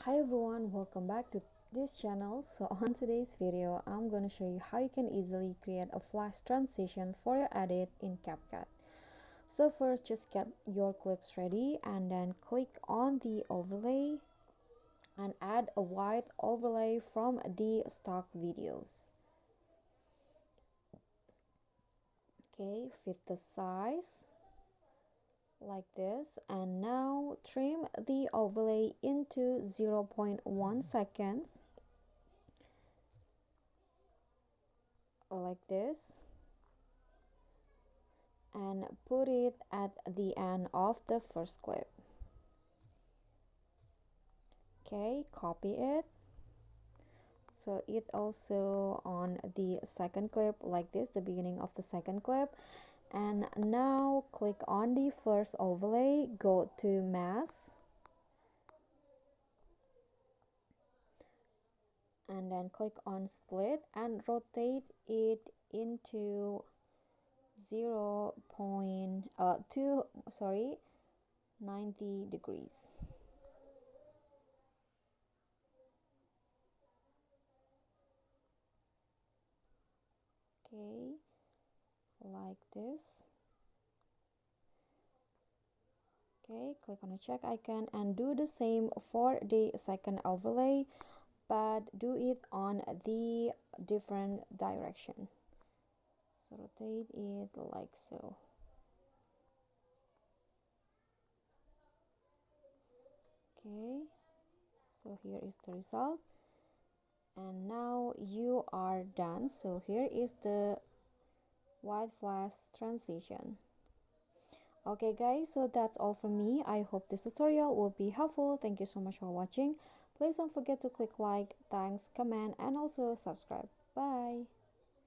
Hi everyone, welcome back to this channel. So on today's video, I'm going to show you how you can easily create a flash transition for your edit in CapCut. So first, just get your clips ready and then click on the overlay and add a white overlay from the stock videos. Okay, fit the size like this, and now trim the overlay into 0.1 seconds like this, and put it at the end of the first clip. Okay, copy it, so it also on the second clip like this, the beginning of the second clip. And now click on the first overlay, go to mask, and then click on split and rotate it into 90 degrees. Okay, like this. Okay, click on the check icon and do the same for the second overlay, but do it on the different direction. So rotate it like so. Okay, so here is the result, and now you are done. So here is the white flash transition. Okay guys, so that's all from me. I hope this tutorial will be helpful. Thank you so much for watching. Please don't forget to click like, thanks, comment, and also subscribe. Bye.